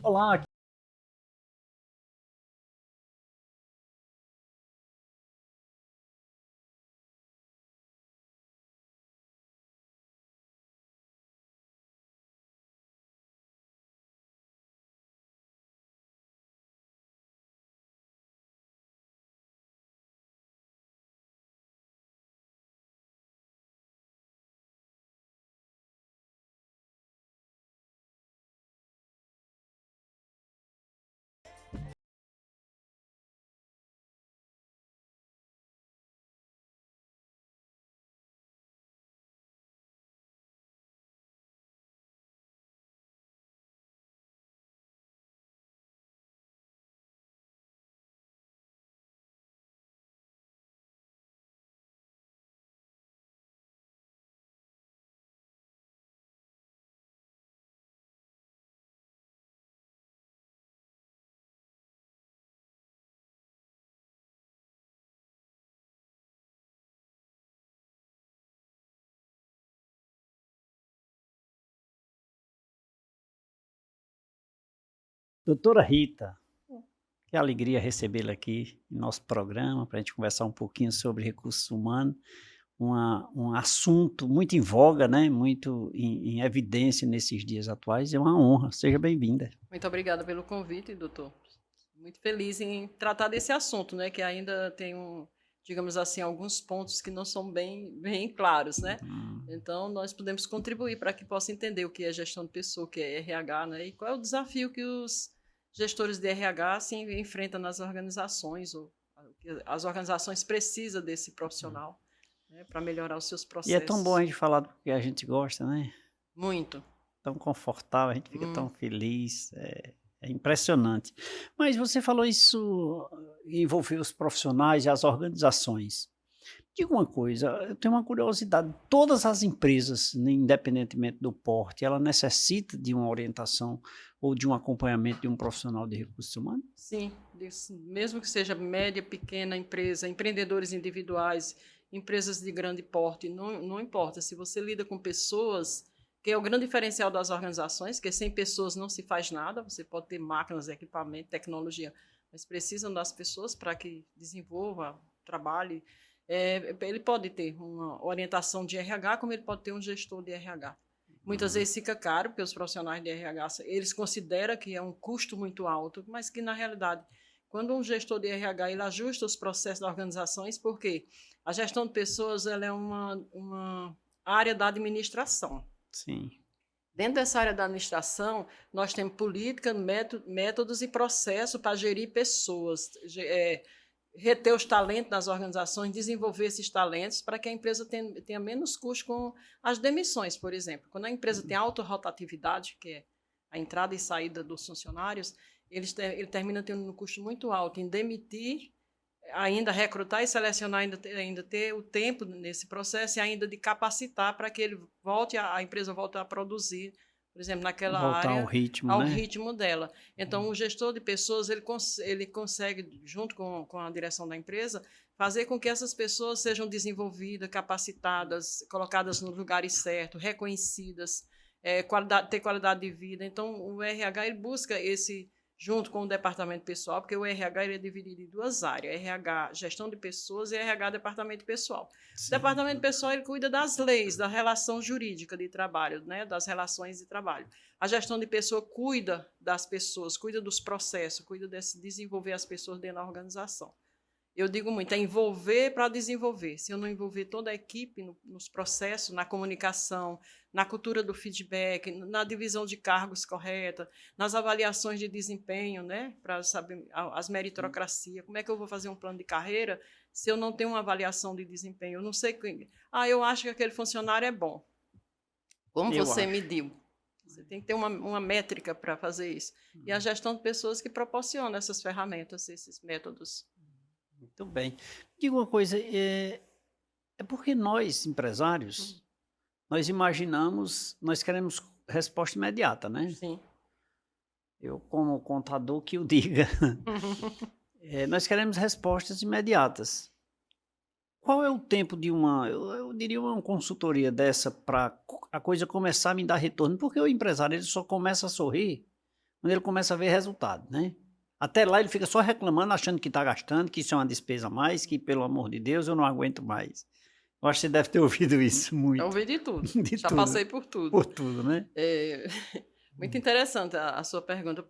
Olá, doutora Rita, que alegria recebê-la aqui em nosso programa para a gente conversar um pouquinho sobre recursos humanos, um assunto muito em voga, né? Muito em evidência nesses dias atuais. É uma honra, seja bem-vinda. Muito obrigada pelo convite, doutor. Muito feliz em tratar desse assunto, né, que ainda tem digamos assim, alguns pontos que não são bem claros, né? Então, nós podemos contribuir para que possa entender o que é gestão de pessoa, o que é RH, né? E qual é o desafio que os gestores de RH se enfrentam nas organizações, ou que as organizações precisam desse profissional, né, para melhorar os seus E é tão bom a processos. gente falar do que a gente gosta, né? Muito. Tão confortável, a gente fica Hum, tão feliz, é impressionante. Mas você falou isso envolveu os profissionais e as organizações. Diga uma coisa, eu tenho uma curiosidade, todas as empresas, né, independentemente do porte, ela necessita de uma orientação ou de um acompanhamento de um profissional de recursos humanos? sim, mesmo que seja média, pequena empresa, empreendedores individuais, empresas de grande porte, não importa. Se você lida com pessoas, que é o grande diferencial das organizações, que sem pessoas não se faz nada, você pode ter máquinas, equipamento, tecnologia, mas precisam das pessoas para que desenvolva, trabalhe. Ele pode ter uma orientação de RH, como ele pode ter um gestor de RH. Muitas Hum, vezes fica caro, porque os profissionais de RH, eles consideram que é um custo muito alto, mas que, na realidade, quando um gestor de RH ele ajusta os processos das organizações, porque a gestão de pessoas ela é uma área da administração. sim. Dentro dessa área da administração, nós temos política, métodos e processos para gerir pessoas, reter os talentos nas organizações, desenvolver esses talentos para que a empresa tenha menos custo com as demissões, por exemplo. Quando a empresa tem alta rotatividade, que é a entrada e saída dos funcionários, ele termina tendo um custo muito alto em demitir, ainda recrutar e selecionar, ainda ter o tempo nesse processo e ainda de capacitar para que ele a empresa volte a produzir, por exemplo, naquela Voltar ao área, ritmo, ao né? ritmo dela. Então, o gestor de pessoas, ele consegue, junto com a direção da empresa, fazer com que essas pessoas sejam desenvolvidas, capacitadas, colocadas nos lugares certos, reconhecidas, ter qualidade de vida. Então, o RH ele busca esse junto com o departamento pessoal, porque o RH ele é dividido em duas áreas, RH gestão de pessoas e RH departamento pessoal. O Sim. departamento pessoal ele cuida das leis, da relação jurídica de trabalho, né, das relações de trabalho. A gestão de pessoa cuida das pessoas, cuida dos processos, cuida de desenvolver as pessoas dentro da organização. Eu digo muito, é envolver para desenvolver. Se eu não envolver toda a equipe nos processos, na comunicação, na cultura do feedback, na divisão de cargos correta, nas avaliações de desempenho, né, para saber as meritocracias, como é que eu vou fazer um plano de carreira se eu não tenho uma avaliação de desempenho? Eu não sei quem. Ah, eu acho que aquele funcionário é bom. Como Eu você acho. mediu? Você tem que ter uma métrica para fazer isso. E a gestão de pessoas que proporciona essas ferramentas, esses métodos. Muito bem. Diga uma coisa, é porque nós, empresários, nós imaginamos, nós queremos resposta imediata, né? Sim. Eu, como contador, que o diga. Nós queremos respostas imediatas. Qual é o tempo de eu diria uma consultoria dessa para a coisa começar a me dar retorno? Porque o empresário ele só começa a sorrir quando ele começa a ver resultado, né. Até lá ele fica só reclamando, achando que está gastando, que isso é uma despesa a mais, que pelo amor de Deus eu não aguento mais. Eu acho que você deve ter ouvido isso Eu muito, ouvi de tudo, de já tudo, passei por tudo. por tudo, né. Eh, muito interessante a sua pergunta.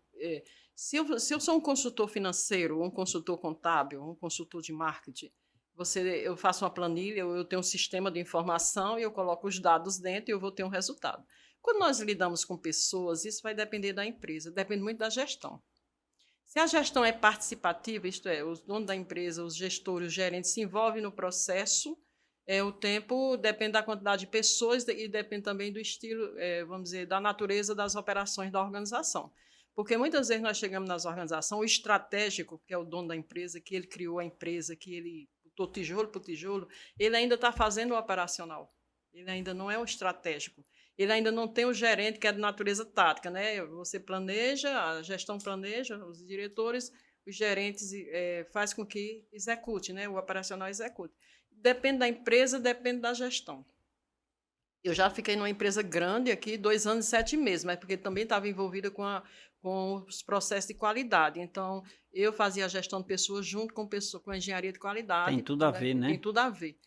Se eu sou um consultor financeiro, um consultor contábil, um consultor de marketing, eu faço uma planilha, eu tenho um sistema de informação e eu coloco os dados dentro e eu vou ter um resultado. Quando nós lidamos com pessoas, isso vai depender da empresa, depende muito da gestão. Se a gestão é participativa, isto é, os donos da empresa, os gestores, os gerentes se envolvem no processo, o tempo depende da quantidade de pessoas e depende também do estilo, vamos dizer, da natureza das operações da organização. Porque muitas vezes nós chegamos nas organizações, o estratégico, que é o dono da empresa, que ele criou a empresa, que ele botou tijolo por tijolo, ele ainda está fazendo o operacional. Ele ainda não é o estratégico. Ele ainda não tem o gerente, que é de natureza tática, né? Você planeja, a gestão planeja, os diretores, os gerentes faz com que execute, né? O operacional execute. Depende da empresa, depende da gestão. Eu já fiquei numa empresa grande aqui, 2 anos e 7 meses, mas porque também estava envolvida com os processos de qualidade. Então, eu fazia a gestão de pessoas junto com a engenharia de qualidade. Tem tudo a ver, Tem né. tudo a ver.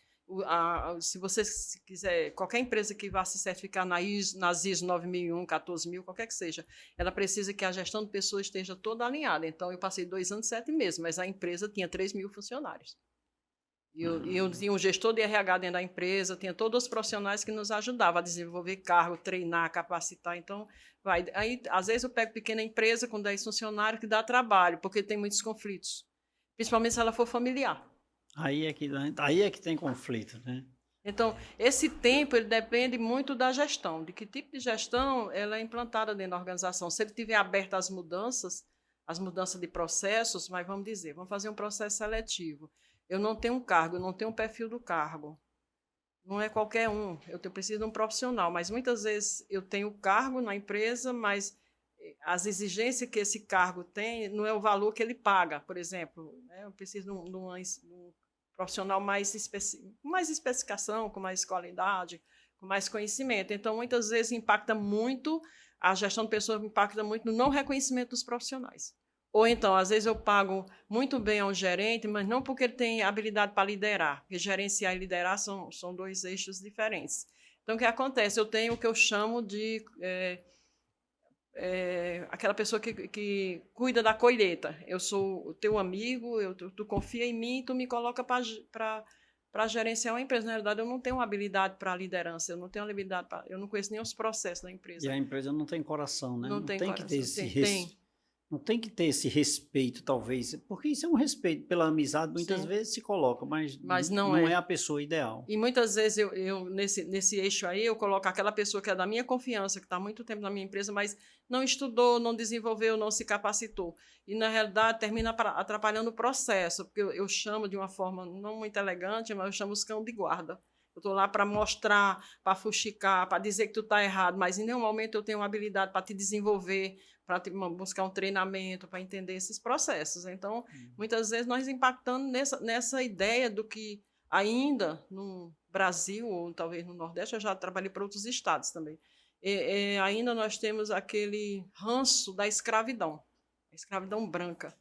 Se você quiser, qualquer empresa que vá se certificar nas ISO 9001, 14000, qualquer que seja, ela precisa que a gestão de pessoas esteja toda alinhada. Então, eu passei 2 anos e 7 meses, mas a empresa tinha 3.000 funcionários. E eu tinha um gestor de RH dentro da empresa, tinha todos os profissionais que nos ajudavam a desenvolver cargo, treinar, capacitar. Então, aí, às vezes eu pego pequena empresa com 10 funcionários que dá trabalho, porque tem muitos conflitos, principalmente se ela for familiar. Aí é que tem conflito, né. Então, esse tempo ele depende muito da gestão, de que tipo de gestão ela é implantada dentro da organização. Se ele tiver aberto às mudanças de processos, mas vamos fazer um processo seletivo. Eu não tenho um cargo, eu não tenho um perfil do cargo. Não é qualquer um, eu preciso de um profissional, mas muitas vezes eu tenho cargo na empresa, mas as exigências que esse cargo tem não é o valor que ele paga, por exemplo. Né? Eu preciso de um profissional com mais especificação, com mais qualidade, com mais conhecimento. Então, muitas vezes impacta muito, a gestão de pessoas impacta muito no não reconhecimento dos profissionais. Ou então, às vezes eu pago muito bem a um gerente, mas não porque ele tem habilidade para liderar, porque gerenciar e liderar são 2 eixos diferentes. Então, o que acontece? Eu tenho o que eu chamo de aquela pessoa que cuida da colheita. Eu sou o teu amigo, tu confia em mim, tu me coloca para gerenciar uma empresa. Na realidade, eu não tenho habilidade para liderança, eu não conheço nem os processos da empresa. E a empresa não tem coração, né, Não tem tem que ter coração. esse não tem que ter esse respeito, talvez, porque isso é um respeito pela amizade, muitas Sim. vezes se coloca, mas não é a pessoa ideal. E muitas vezes eu nesse eixo aí, eu coloco aquela pessoa que é da minha confiança, que está há muito tempo na minha empresa, mas não estudou, não desenvolveu, não se capacitou. E, na realidade, termina atrapalhando o processo, porque eu chamo de uma forma não muito elegante, mas eu chamo os cão de guarda. Eu estou lá para mostrar, para fuxicar, para dizer que tu está errado, mas em nenhum momento eu tenho uma habilidade para te desenvolver, para buscar um treinamento, para entender esses processos. Então, muitas vezes nós impactamos nessa ideia do que ainda no Brasil, ou talvez no Nordeste, eu já trabalhei para outros estados também, ainda nós temos aquele ranço da escravidão, a escravidão branca.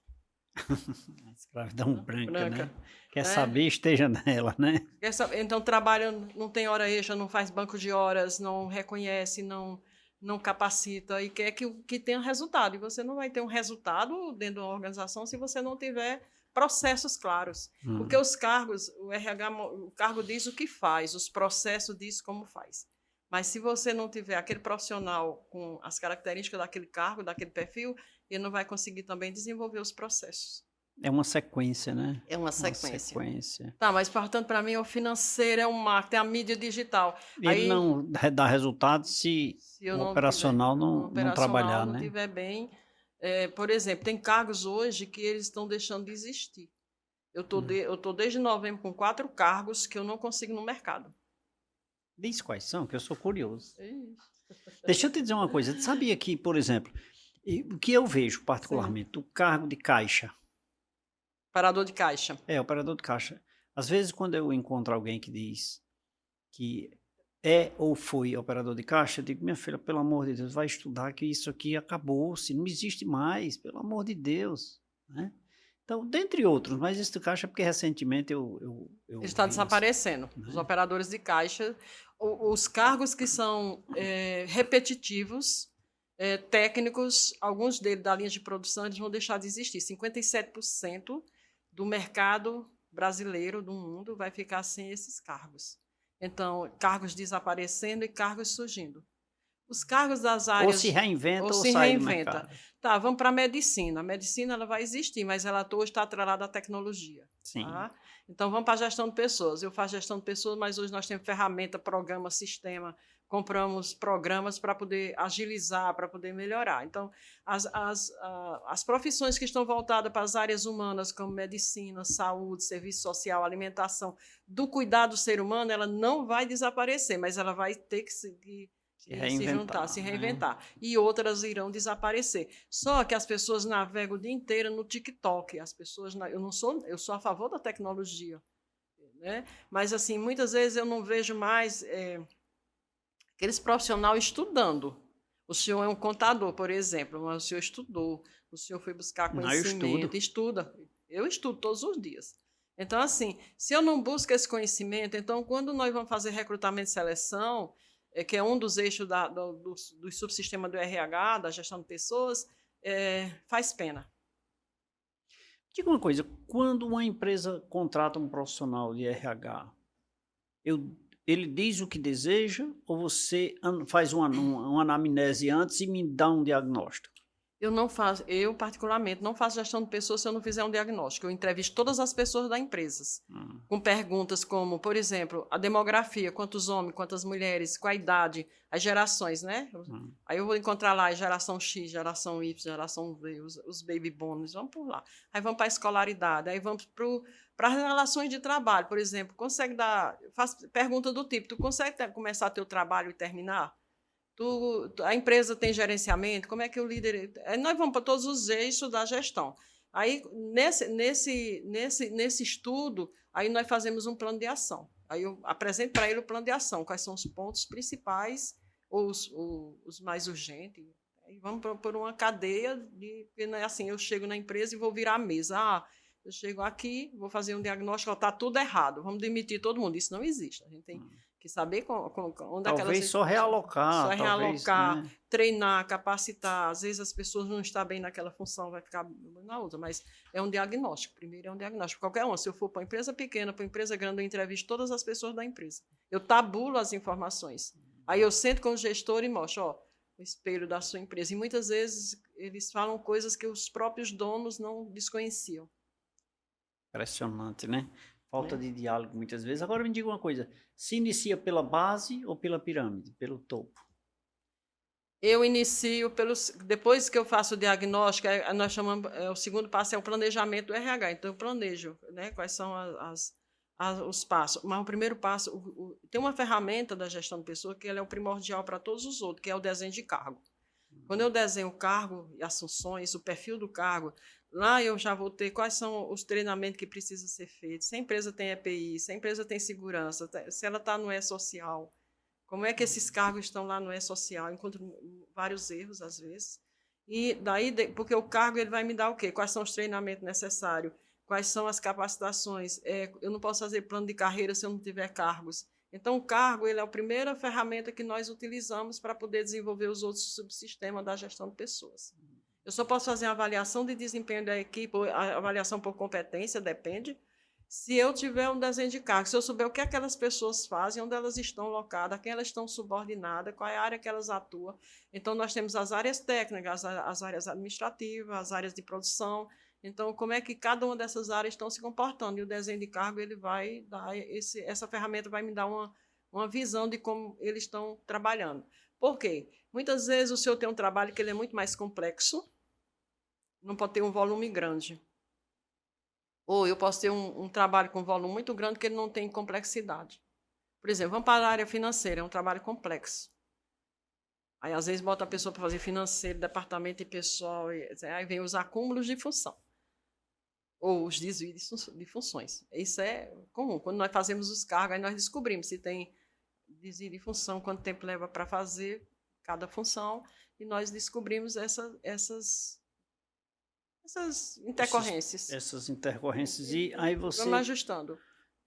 A escravidão branca, né? Quer saber, esteja nela, né? Então, trabalha, não tem hora extra, não faz banco de horas, não reconhece, não capacita e quer que tenha resultado. E você não vai ter um resultado dentro de uma organização se você não tiver processos claros. Porque os cargos, o RH, o cargo diz o que faz, os processos diz como faz. Mas se você não tiver aquele profissional com as características daquele cargo, daquele perfil, ele não vai conseguir também desenvolver os processos. É uma sequência, né? É uma sequência. Sequência. Tá, mas portanto, para mim, o financeiro é o marketing, é a mídia digital. Ele não dá resultado se o operacional não trabalhar, não né? estiver bem. Por exemplo, tem cargos hoje que eles estão deixando de existir. Eu tô desde novembro com 4 cargos que eu não consigo no mercado. Diz quais são, que eu sou curioso. Deixa eu te dizer uma coisa. Você sabia que, por exemplo, o que eu vejo particularmente, o cargo de caixa. Operador de caixa. Operador de caixa. Às vezes, quando eu encontro alguém que diz que é ou foi operador de caixa, eu digo: "Minha filha, pelo amor de Deus, vai estudar que isso aqui acabou-se, não existe mais, pelo amor de Deus", né. Então, dentre outros, mas esse do caixa é porque recentemente eu Está vi isso, desaparecendo. Os né. operadores de caixa, os cargos que são repetitivos, técnicos, alguns deles da linha de produção, eles vão deixar de existir. 57% do mercado brasileiro, do mundo, vai ficar sem esses cargos. Então, cargos desaparecendo e cargos surgindo. Os cargos das Ou se áreas ou reinventa ou se sai do reinventa. mercado. Tá, vamos para a medicina. A medicina ela vai existir, mas ela hoje está atrelada à tecnologia. Sim. Tá? Então vamos para a gestão de pessoas. Eu faço gestão de pessoas, mas hoje nós temos ferramenta, programa, sistema, compramos programas para poder agilizar, para poder melhorar. Então, as profissões que estão voltadas para as áreas humanas, como medicina, saúde, serviço social, alimentação, do cuidado do ser humano, ela não vai desaparecer, mas ela vai ter que seguir Se se juntar, reinventar, se né. reinventar. E outras irão desaparecer. Só que as pessoas navegam o dia inteiro no TikTok. As pessoas, eu sou a favor da tecnologia, né? Mas assim, muitas vezes eu não vejo mais aqueles profissionais estudando. O senhor é um contador, por exemplo, mas o senhor estudou, o senhor foi buscar Não, eu conhecimento, estudo. estuda. Eu estudo todos os dias. Então, assim, se eu não busco esse conhecimento, então, quando nós vamos fazer recrutamento e seleção, que é um dos eixos do subsistema do RH, da gestão de pessoas, faz pena. Diga uma coisa, quando uma empresa contrata um profissional de RH, eu ele diz o que deseja ou você faz uma anamnese antes e me dá um diagnóstico? Eu particularmente não faço gestão de pessoas se eu não fizer um diagnóstico. Eu entrevisto todas as pessoas da empresa, Hum, com perguntas como, por exemplo, a demografia, quantos homens, quantas mulheres, qual a idade, as gerações, né? hum. Aí eu vou encontrar lá a geração X, geração Y, geração V, os baby boomers, vamos por lá. Aí vamos para a escolaridade, aí vamos para as relações de trabalho, por exemplo, pergunta do tipo, tu consegue começar teu trabalho e terminar? A empresa tem gerenciamento? Como é que o líder. Nós vamos para todos os eixos da gestão. Aí, nesse estudo, aí nós fazemos um plano de ação. Aí eu apresento para ele o plano de ação, quais são os pontos principais, ou os mais urgentes. Aí vamos por uma cadeia de. Assim, eu chego na empresa e vou virar a mesa. Eu chego aqui, vou fazer um diagnóstico, está tudo errado, vamos demitir todo mundo. Isso não existe. A gente tem que saber onde aquelas Talvez só só realocar, talvez, realocar, né. treinar, capacitar. Às vezes as pessoas não estão bem naquela função, vai ficar na outra, mas é um diagnóstico. Primeiro é um diagnóstico. Qualquer um, se eu for para uma empresa pequena, para uma empresa grande, eu entrevisto todas as pessoas da empresa. Eu tabulo as informações. Aí eu sento com o gestor e mostro, o espelho da sua empresa. E muitas vezes eles falam coisas que os próprios donos não desconheciam. Impressionante, né. Falta Né? de diálogo muitas vezes. Agora me diga uma coisa, se inicia pela base ou pela pirâmide? Pelo topo? Eu inicio depois que eu faço o diagnóstico, nós chamamos, o segundo passo é o planejamento do RH. Então, eu planejo, né, quais são os passos. Mas o primeiro passo, tem uma ferramenta da gestão de pessoa que ela é o primordial para todos os outros, que é o desenho de cargo. Quando eu desenho o cargo e as funções, o perfil do cargo, lá eu já vou ter quais são os treinamentos que precisam ser feitos, se a empresa tem EPI, se a empresa tem segurança, se ela está no E-Social. Como é que esses cargos estão lá no E-Social? Encontro vários erros, às vezes. E daí, porque o cargo ele vai me dar o quê? Quais são os treinamentos necessários? Quais são as capacitações? Eu não posso fazer plano de carreira se eu não tiver cargos. Então, o cargo ele é a primeira ferramenta que nós utilizamos para poder desenvolver os outros subsistemas da gestão de pessoas. Eu só posso fazer uma avaliação de desempenho da equipe, a avaliação por competência, depende. Se eu tiver um desenho de cargo, se eu souber o que aquelas pessoas fazem, onde elas estão locadas, a quem elas estão subordinadas, qual é a área que elas atuam. Então, nós temos as áreas técnicas, as áreas administrativas, as áreas de produção. Então, como é que cada uma dessas áreas estão se comportando? E o desenho de cargo, ele vai dar essa ferramenta vai me dar uma visão de como eles estão trabalhando. Por quê? Muitas vezes o senhor tem um trabalho que ele é muito mais complexo, não pode ter um volume grande. Ou eu posso ter um trabalho com volume muito grande que ele não tem complexidade. Por exemplo, vamos para a área financeira, é um trabalho complexo. Aí, às vezes, bota a pessoa para fazer financeiro, departamento e pessoal, aí vem os acúmulos de função. Ou os desvios de funções. Isso é comum. Quando nós fazemos os cargos, aí nós descobrimos se tem desvio de função, quanto tempo leva para fazer cada função, e nós descobrimos essas intercorrências. Essas intercorrências. E aí você... Vamos ajustando.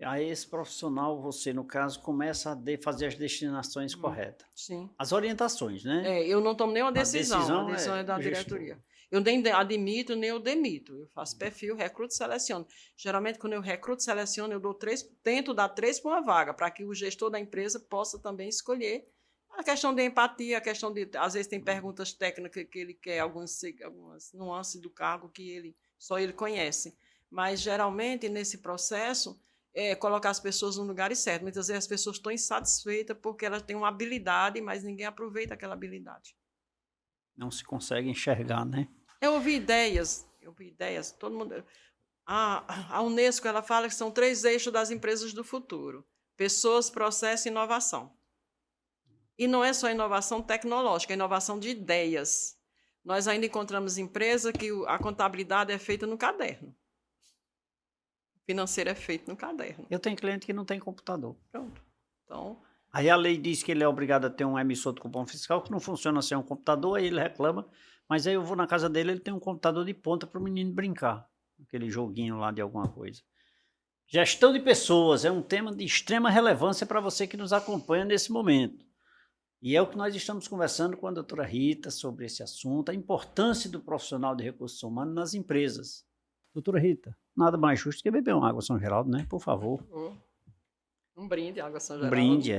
Aí esse profissional, você, no caso, começa a fazer as destinações corretas. Sim. As orientações, né? Eu não tomo nenhuma decisão. A decisão é é da do gestor. diretoria. Eu nem admito, nem eu demito. Eu faço perfil, recruto e seleciono. Geralmente, quando eu recruto e seleciono, eu tento dar 3 para uma vaga, para que o gestor da empresa possa também escolher. A questão de empatia, a questão de... Às vezes tem perguntas técnicas que ele quer, algumas nuances do cargo que só ele conhece. Mas, geralmente, nesse processo... colocar as pessoas no lugar certo. Muitas vezes as pessoas estão insatisfeitas porque elas têm uma habilidade, mas ninguém aproveita aquela habilidade. Não se consegue enxergar, né? Eu ouvi ideias, todo mundo... A Unesco, ela fala que são 3 eixos das empresas do futuro: pessoas, processo e inovação. E não é só inovação tecnológica, é inovação de ideias. Nós ainda encontramos empresas que a contabilidade é feita no caderno. Financeiro é feito no caderno. Eu tenho cliente que não tem computador. Pronto. Então... Aí a lei diz que ele é obrigado a ter um emissor de cupom fiscal, que não funciona sem um computador, aí ele reclama, mas aí eu vou na casa dele, ele tem um computador de ponta para o menino brincar, aquele joguinho lá de alguma coisa. Gestão de pessoas é um tema de extrema relevância para você que nos acompanha nesse momento. E é o que nós estamos conversando com a doutora Rita sobre esse assunto, a importância do profissional de recursos humanos nas empresas. Doutora Rita, nada mais justo que beber uma água São Geraldo, né? Por favor. Um brinde, água São Um Geraldo. brinde,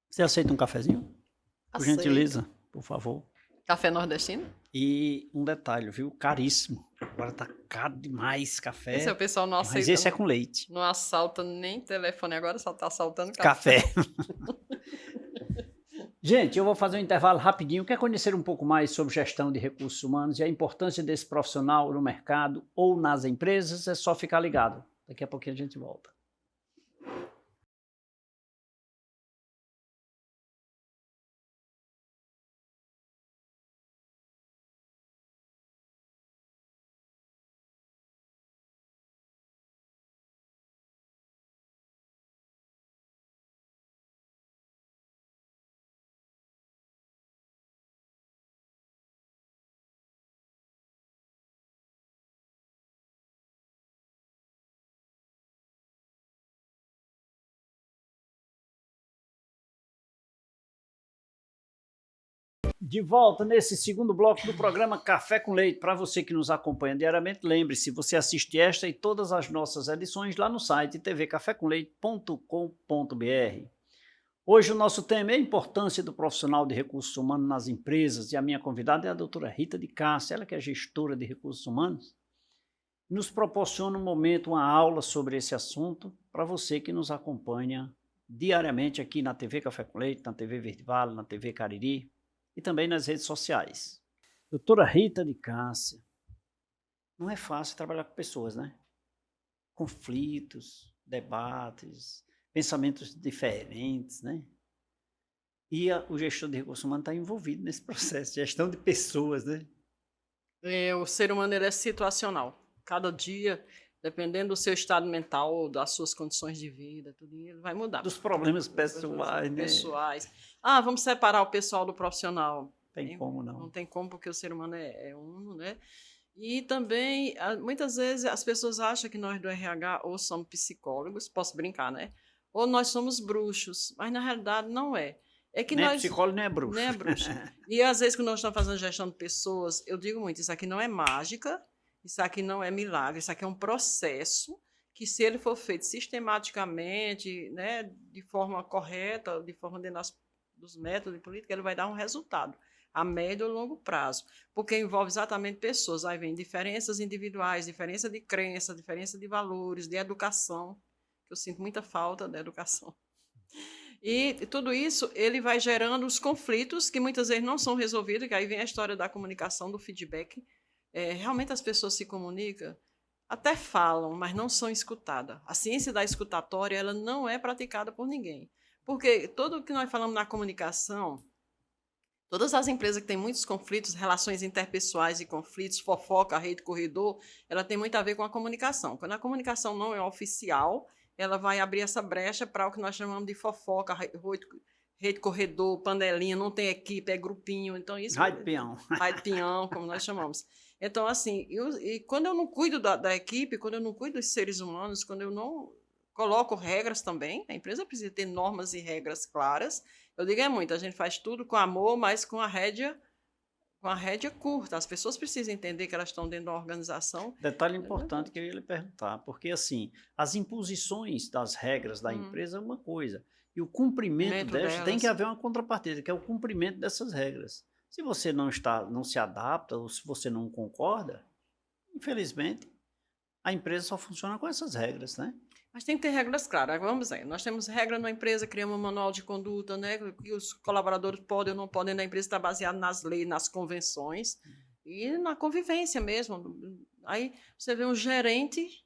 Você aceita um cafezinho? Por Aceito. gentileza, por favor. Café nordestino? E um detalhe, viu? Caríssimo. Agora tá caro demais café. Esse é o pessoal não aceita. Mas esse é com leite. Não assalta nem telefone agora, só tá assaltando Café. Gente, eu vou fazer um intervalo rapidinho. Quer conhecer um pouco mais sobre gestão de recursos humanos e a importância desse profissional no mercado ou nas empresas? É só ficar ligado. Daqui a pouquinho a gente volta. De volta nesse segundo bloco do programa Café com Leite. Para você que nos acompanha diariamente, lembre-se, você assiste esta e todas as nossas edições lá no site tvcafecomleite.com.br. Hoje o nosso tema é a importância do profissional de recursos humanos nas empresas e a minha convidada é a doutora Rita de Cássia, ela que é gestora de recursos humanos, nos proporciona um momento, uma aula sobre esse assunto para você que nos acompanha diariamente aqui na TV Café com Leite, na TV Verde Vale, na TV Cariri, e também nas redes sociais. Doutora Rita de Cássia, não é fácil trabalhar com pessoas, né? Conflitos, debates, pensamentos diferentes, né? E o gestor de recursos humanos está envolvido nesse processo, gestão de pessoas, né? O ser humano ele é situacional. Cada dia, dependendo do seu estado mental, das suas condições de vida, tudo ele vai mudar. Dos problemas pessoais, né? Vamos separar o pessoal do profissional. Tem como não. Não tem como, porque o ser humano é uno, né? E também, muitas vezes, as pessoas acham que nós do RH ou somos psicólogos, posso brincar, né? Ou nós somos bruxos, mas na realidade não é. É que nem nós... psicólogo, nem é bruxo. Nem é bruxo. E às vezes, quando nós estamos fazendo gestão de pessoas, eu digo muito, isso aqui não é mágica, isso aqui não é milagre, isso aqui é um processo que, se ele for feito sistematicamente, né, de forma correta, de forma dentro dos métodos de política, ele vai dar um resultado a médio ou longo prazo, porque envolve exatamente pessoas. Aí vem diferenças individuais, diferença de crença, diferença de valores, de educação, que eu sinto muita falta da educação. E tudo isso, ele vai gerando os conflitos que muitas vezes não são resolvidos, que aí vem a história da comunicação, do feedback. Realmente as pessoas se comunicam, até falam, mas não são escutadas. A ciência da escutatória, ela não é praticada por ninguém. Porque tudo o que nós falamos na comunicação, todas as empresas que têm muitos conflitos, relações interpessoais e conflitos, fofoca, rede corredor, ela tem muito a ver com a comunicação. Quando a comunicação não é oficial, ela vai abrir essa brecha para o que nós chamamos de fofoca, rede corredor, panelinha, não tem equipe, é grupinho. Então, isso. Raio de peão. Raio de peão, como nós chamamos. Então, assim, e quando eu não cuido da equipe, quando eu não cuido dos seres humanos, quando eu não coloco regras também, a empresa precisa ter normas e regras claras. Eu digo muito, a gente faz tudo com amor, mas com a rédea curta. As pessoas precisam entender que elas estão dentro da organização. Detalhe importante que eu ia lhe perguntar, porque assim, as imposições das regras da empresa é uma coisa, e o cumprimento delas tem que haver uma contrapartida, que é o cumprimento dessas regras. Se você não se adapta, ou se você não concorda, infelizmente, a empresa só funciona com essas regras, né? Mas tem que ter regras claras. Vamos aí, nós temos regra na empresa, criamos um manual de conduta, né? Que os colaboradores podem ou não podem na empresa, está baseado nas leis, nas convenções e na convivência mesmo. Aí você vê um gerente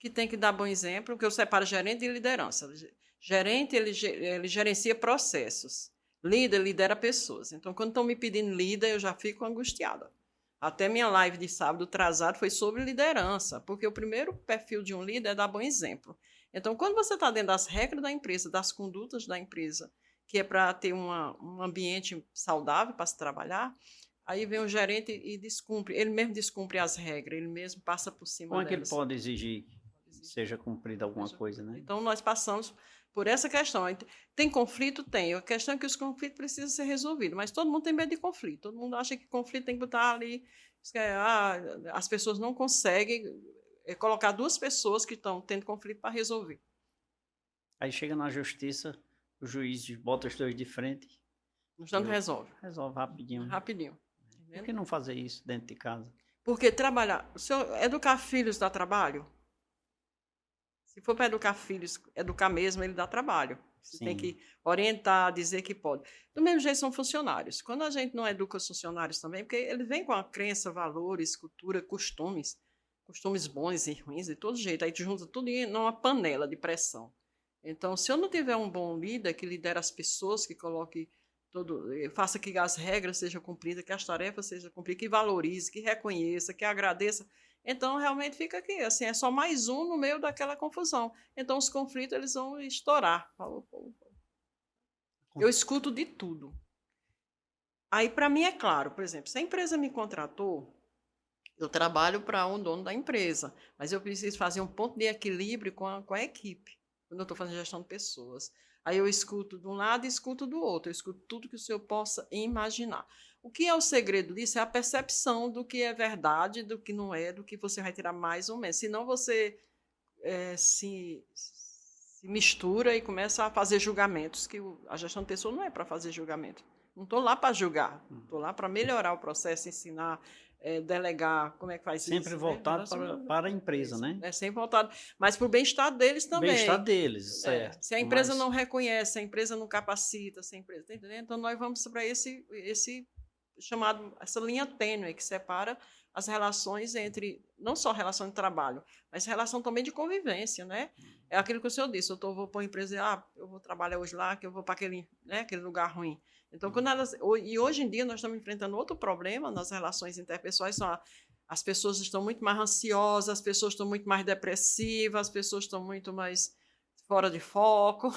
que tem que dar bom exemplo, porque eu separo gerente de liderança. Gerente, ele gerencia processos. Líder, lidera pessoas. Então, quando estão me pedindo líder, eu já fico angustiada. Até minha live de sábado atrasado foi sobre liderança, porque o primeiro perfil de um líder é dar bom exemplo. Então, quando você está dentro das regras da empresa, das condutas da empresa, que é para ter um ambiente saudável para se trabalhar, aí vem o gerente e descumpre, ele mesmo descumpre as regras, ele mesmo passa por cima delas. Como é que ele pode exigir que seja cumprida alguma coisa, né? Então, nós passamos por essa questão. Tem conflito? Tem. A questão é que os conflitos precisam ser resolvidos, mas todo mundo tem medo de conflito. Todo mundo acha que conflito tem que botar ali. As pessoas não conseguem colocar duas pessoas que estão tendo conflito para resolver. Aí chega na justiça, o juiz bota os dois de frente. No instante resolve. Resolve rapidinho. Rapidinho. Por que não fazer isso dentro de casa? Porque trabalhar... Se eu educar filhos dá trabalho? Se for para educar filhos, educar mesmo, ele dá trabalho. Você tem que orientar, dizer que pode. Do mesmo jeito são funcionários. Quando a gente não educa os funcionários também, porque eles vêm com a crença, valores, cultura, costumes bons e ruins, de todo jeito. Aí tu junta tudo numa panela de pressão. Então, se eu não tiver um bom líder que lidera as pessoas, que coloque faça que as regras sejam cumpridas, que as tarefas sejam cumpridas, que valorize, que reconheça, que agradeça, então realmente fica aqui, assim, é só mais um no meio daquela confusão. Então os conflitos eles vão estourar. Eu escuto de tudo. Aí para mim é claro, por exemplo, se a empresa me contratou, eu trabalho para um dono da empresa, mas eu preciso fazer um ponto de equilíbrio com a equipe, quando eu estou fazendo gestão de pessoas. Aí eu escuto de um lado e escuto do outro, eu escuto tudo que o senhor possa imaginar. O que é o segredo disso? É a percepção do que é verdade, do que não é, do que você vai tirar mais ou menos. Senão você se mistura e começa a fazer julgamentos, que a gestão de pessoa não é para fazer julgamento. Não estou lá para julgar, estou lá para melhorar o processo, ensinar, delegar, como é que faz sempre isso? Sempre voltado para a empresa, né? Sempre voltado, mas para o bem-estar deles também. Bem-estar deles, certo. Se a empresa não reconhece, se a empresa não capacita, se a empresa, tá entendendo? Então nós vamos para esse chamado, essa linha tênue que separa as relações entre, não só relação de trabalho, mas relação também de convivência, né? É aquilo que o senhor disse, eu vou para uma empresa, eu vou trabalhar hoje lá, que eu vou para aquele lugar ruim. Então, e hoje em dia nós estamos enfrentando outro problema nas relações interpessoais, as pessoas estão muito mais ansiosas, as pessoas estão muito mais depressivas, as pessoas estão muito mais fora de foco,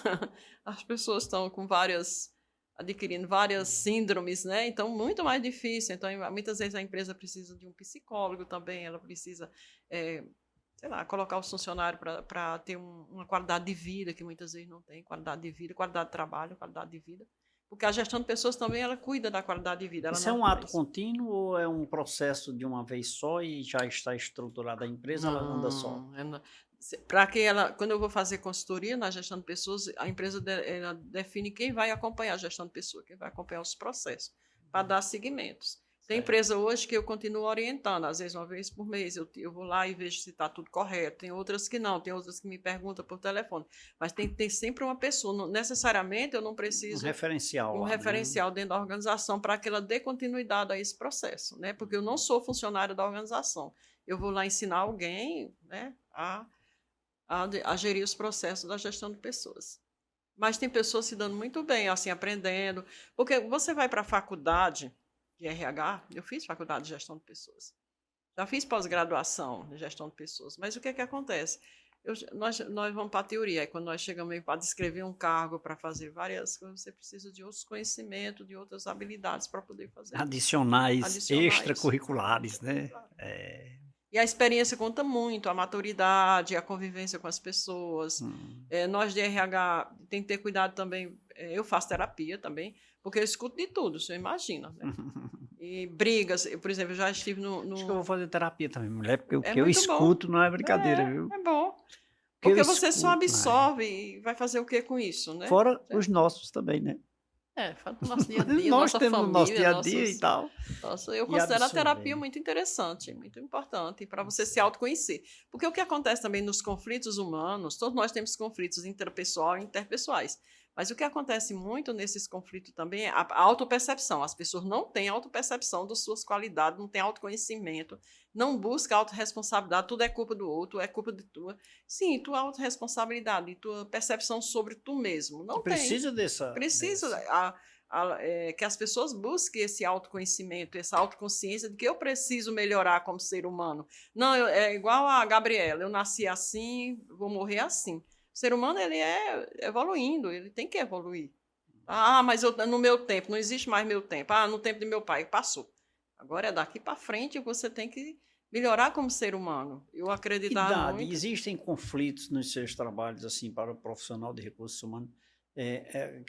as pessoas estão adquirindo várias síndromes, né? Então, muito mais difícil. Então, muitas vezes a empresa precisa de um psicólogo também, ela precisa, colocar o funcionário para ter uma qualidade de vida, que muitas vezes não tem, qualidade de vida, qualidade de trabalho, qualidade de vida. Porque a gestão de pessoas também, ela cuida da qualidade de vida. Isso é um ato contínuo ou é um processo de uma vez só e já está estruturada a empresa, ela anda só? Quando eu vou fazer consultoria na gestão de pessoas, a empresa ela define quem vai acompanhar a gestão de pessoas, quem vai acompanhar os processos, para dar seguimentos. Tem empresa hoje que eu continuo orientando, às vezes uma vez por mês, eu vou lá e vejo se está tudo correto. Tem outras que não, tem outras que me perguntam por telefone. Mas tem que ter sempre uma pessoa, não, necessariamente eu não preciso... Um referencial dentro da organização para que ela dê continuidade a esse processo, né? Porque eu não sou funcionário da organização. Eu vou lá ensinar alguém, né, a gerir os processos da gestão de pessoas. Mas tem pessoas se dando muito bem, assim, aprendendo. Porque você vai para a faculdade de RH, eu fiz faculdade de gestão de pessoas. Já fiz pós-graduação de gestão de pessoas. Mas o que acontece? Nós vamos para a teoria, aí quando nós chegamos para descrever um cargo, para fazer várias coisas, você precisa de outros conhecimentos, de outras habilidades para poder fazer isso. Adicionais, Adicionais. extracurriculares, né? E a experiência conta muito, a maturidade, a convivência com as pessoas. Nós de RH tem que ter cuidado também. Eu faço terapia também, porque eu escuto de tudo, você imagina. Né? E brigas, por exemplo, eu já estive no. Acho que eu vou fazer terapia também, mulher, porque o que eu muito escuto não é brincadeira, viu? É bom. Que eu Porque você só escuto, absorve e vai fazer o que com isso, né? Fora os nossos também, né? Fala do nosso dia a dia, Nós nossa temos o nosso família, dia a dia e tal. eu E considero a absorver. terapia muito interessante, muito importante para você se autoconhecer. Porque o que acontece também nos conflitos humanos, todos nós temos conflitos interpessoal e interpessoais. Mas o que acontece muito nesses conflitos também é a autopercepção. As pessoas não têm autopercepção das suas qualidades, não têm autoconhecimento, não buscam autorresponsabilidade, tudo é culpa do outro, é culpa de tua. Sim, tua autorresponsabilidade, tua percepção sobre tu mesmo. Não tem. Precisa dessa. Precisa que as pessoas busquem esse autoconhecimento, essa autoconsciência de que eu preciso melhorar como ser humano. Não, é igual a Gabriela, eu nasci assim, vou morrer assim. O ser humano, ele é evoluindo, ele tem que evoluir. Mas no meu tempo, não existe mais meu tempo. No tempo de meu pai, passou. Agora é daqui para frente, você tem que melhorar como ser humano. Eu acreditar muito. Existem conflitos nos seus trabalhos, assim, para o profissional de recursos humanos?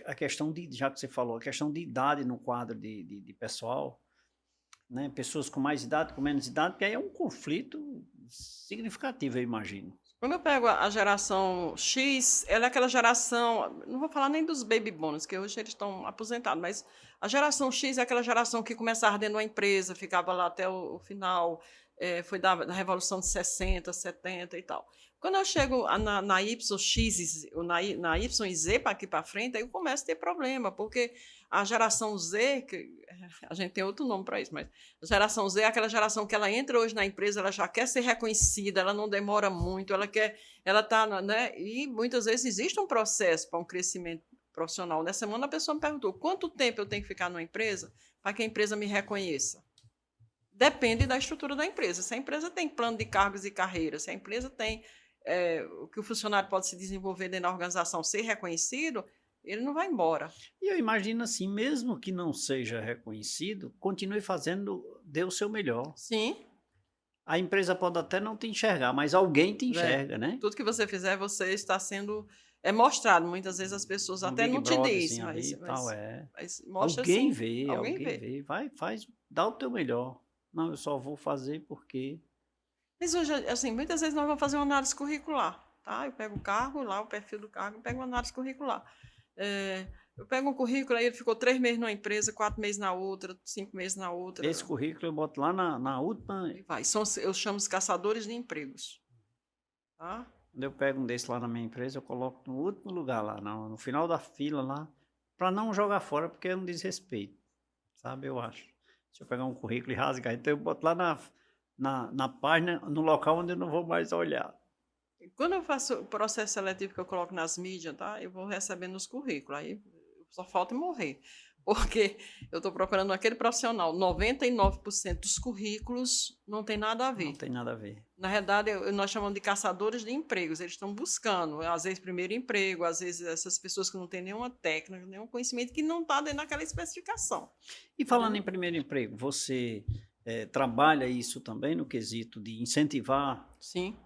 A questão de, já que você falou, a questão de idade no quadro de pessoal, né? Pessoas com mais idade, com menos idade, que aí é um conflito significativo, eu imagino. Quando eu pego a geração X, ela é aquela geração, não vou falar nem dos baby boomers, que hoje eles estão aposentados, mas a geração X é aquela geração que começava dentro de uma empresa, ficava lá até o final, foi da Revolução de 60, 70 e tal. Quando eu chego na YX, na YZ para aqui para frente, aí eu começo a ter problema, porque a geração Z, que a gente tem outro nome para isso, mas a geração Z é aquela geração que ela entra hoje na empresa, ela já quer ser reconhecida, ela não demora muito, ela está, né? E muitas vezes existe um processo para um crescimento profissional. Nessa semana a pessoa me perguntou, quanto tempo eu tenho que ficar numa empresa para que a empresa me reconheça? Depende da estrutura da empresa. Se a empresa tem plano de cargos e carreiras, se a empresa tem o que o funcionário pode se desenvolver dentro da organização, ser reconhecido, ele não vai embora. E eu imagino assim, mesmo que não seja reconhecido, continue fazendo, dê o seu melhor. Sim. A empresa pode até não te enxergar, mas alguém te enxerga, né? Tudo que você fizer, você está sendo mostrado. Muitas vezes as pessoas até não te dizem, assim, mas mostra alguém assim, vê, alguém vê. Vai, faz, dá o teu melhor. Não, eu só vou fazer porque... Mas hoje, assim, muitas vezes nós vamos fazer uma análise curricular, tá? Eu pego o cargo lá, o perfil do cargo, pego uma análise curricular. Eu pego um currículo, aí ele ficou 3 meses numa empresa, 4 meses na outra, 5 meses na outra. Esse currículo eu boto lá na última... Eu chamo os caçadores de empregos. Tá? Quando eu pego um desse lá na minha empresa, eu coloco no último lugar lá, no final da fila lá, para não jogar fora, porque é um desrespeito, sabe? Eu acho. Se eu pegar um currículo e rasgar, então eu boto lá na página, no local onde eu não vou mais olhar. Quando eu faço o processo seletivo que eu coloco nas mídias, tá? Eu vou recebendo os currículos, aí só falta morrer. Porque eu estou procurando aquele profissional, 99% dos currículos não tem nada a ver. Não tem nada a ver. Na verdade, nós chamamos de caçadores de empregos. Eles estão buscando, às vezes, primeiro emprego, às vezes essas pessoas que não têm nenhuma técnica, nenhum conhecimento, que não está dentro daquela especificação. E falando em primeiro emprego, você trabalha isso também no quesito de incentivar Sim.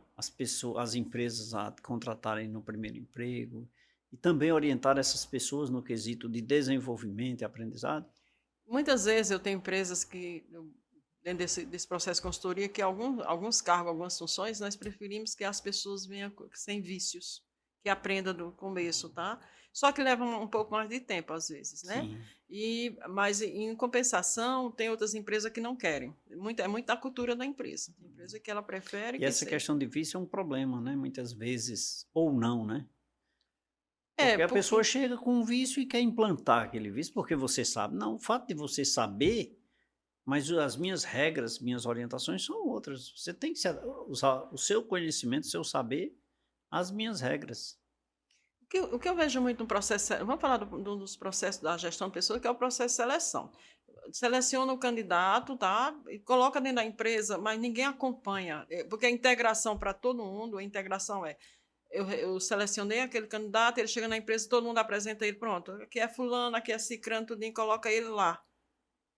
as empresas a contratarem no primeiro emprego e também orientar essas pessoas no quesito de desenvolvimento e aprendizado? Muitas vezes eu tenho empresas que, dentro desse processo de consultoria, que alguns cargos, algumas funções, nós preferimos que as pessoas venham sem vícios, que aprendam do começo, tá? Só que leva um pouco mais de tempo, às vezes, né? Sim. Mas, em compensação, tem outras empresas que não querem. É muito da cultura da empresa. Tem empresa que ela prefere... E essa questão de vício é um problema, né? Muitas vezes, ou não, né? Porque a pessoa chega com um vício e quer implantar aquele vício, porque você sabe. Não, o fato de você saber, mas as minhas regras, minhas orientações são outras. Você tem que usar o seu conhecimento, o seu saber, as minhas regras. O que eu vejo muito no processo... Vamos falar dos processos da gestão de pessoas, que é o processo de seleção. seleciona o candidato, tá? E coloca dentro da empresa, mas ninguém acompanha, porque a integração para todo mundo, a integração eu selecionei aquele candidato, ele chega na empresa, todo mundo apresenta ele, pronto, aqui é fulano, aqui é cicrano, tudinho, coloca ele lá,